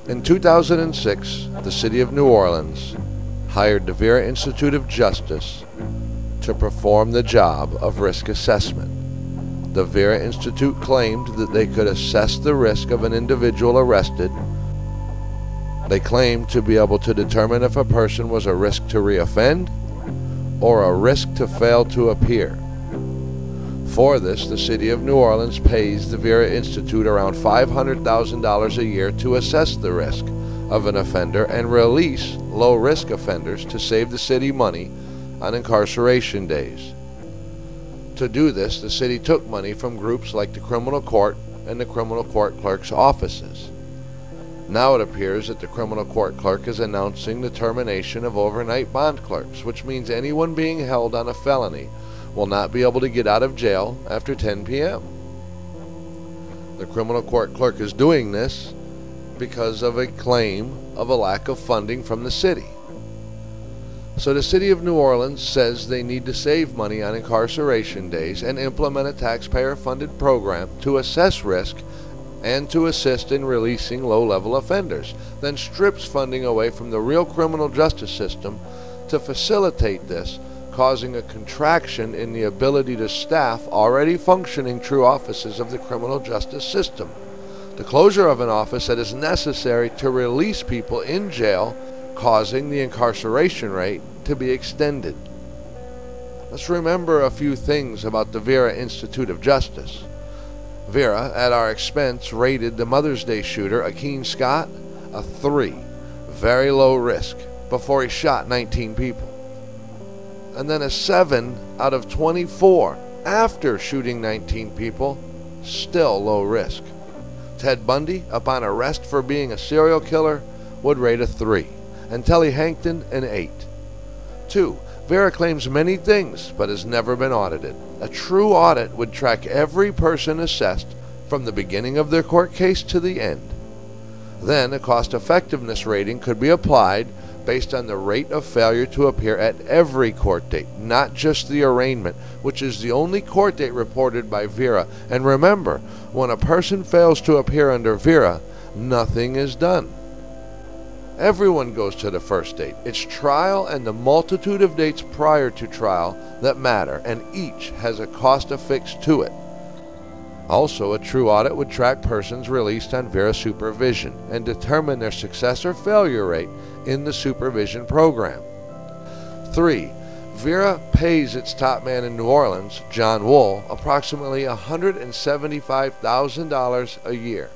In 2006, the City of New Orleans hired the Vera Institute of Justice to perform the job of risk assessment. The Vera Institute claimed that they could assess the risk of an individual arrested. They claimed to be able to determine if a person was a risk to reoffend or a risk to fail to appear. For this, the City of New Orleans pays the Vera Institute around $500,000 a year to assess the risk of an offender and release low-risk offenders to save the city money on incarceration days. To do this, the city took money from groups like the criminal court and the criminal court clerk's offices. Now it appears that the criminal court clerk is announcing the termination of overnight bond clerks, which means anyone being held on a felony will not be able to get out of jail after 10 p.m. The criminal court clerk is doing this because of a claim of a lack of funding from the city. So the City of New Orleans says they need to save money on incarceration days and implement a taxpayer-funded program to assess risk and to assist in releasing low-level offenders, then strips funding away from the real criminal justice system to facilitate this, causing a contraction in the ability to staff already functioning true offices of the criminal justice system. The closure of an office that is necessary to release people in jail, causing the incarceration rate to be extended. Let's remember a few things about the Vera Institute of Justice. Vera, at our expense, rated the Mother's Day shooter, Akeem Scott, a 3, very low risk, before he shot 19 people. And then a 7 out of 24 after shooting 19 people, still low risk. Ted Bundy, upon arrest for being a serial killer, would rate a 3, and Telly Hankton an 8. 2. Vera claims many things, but has never been audited. A true audit would track every person assessed from the beginning of their court case to the end. Then a cost-effectiveness rating could be applied based on the rate of failure to appear at every court date, not just the arraignment, which is the only court date reported by Vera. And remember, when a person fails to appear under Vera, nothing is done. Everyone goes to the first date. It's trial and the multitude of dates prior to trial that matter, and each has a cost affixed to it. Also, a true audit would track persons released on Vera supervision and determine their success or failure rate in the supervision program. 3. Vera pays its top man in New Orleans, John Wool, approximately $175,000 a year.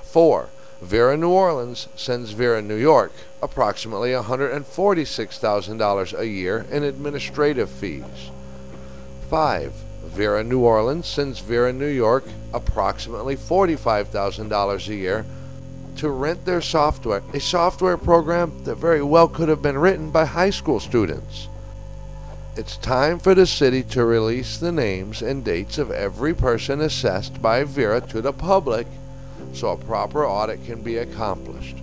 4. Vera New Orleans sends Vera New York approximately $146,000 a year in administrative fees. 5. Vera New Orleans sends Vera New York approximately $45,000 a year to rent their software, a software program that very well could have been written by high school students. It's time for the city to release the names and dates of every person assessed by Vera to the public so a proper audit can be accomplished.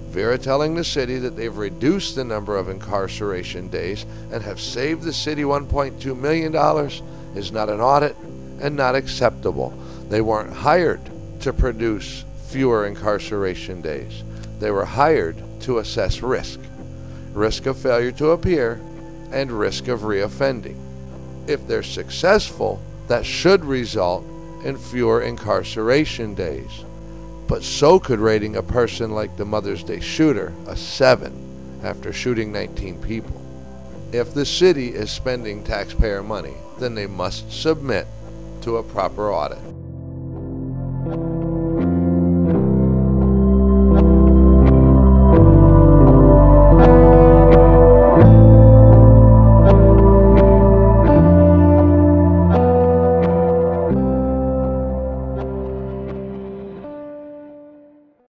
Vera telling the city that they've reduced the number of incarceration days and have saved the city $1.2 million is not an audit and not acceptable. They weren't hired to produce fewer incarceration days. They were hired to assess risk of failure to appear, and risk of reoffending. If they're successful, that should result in fewer incarceration days. But so could rating a person like the Mother's Day shooter a 7 after shooting 19 people. If the city is spending taxpayer money, then they must submit to a proper audit.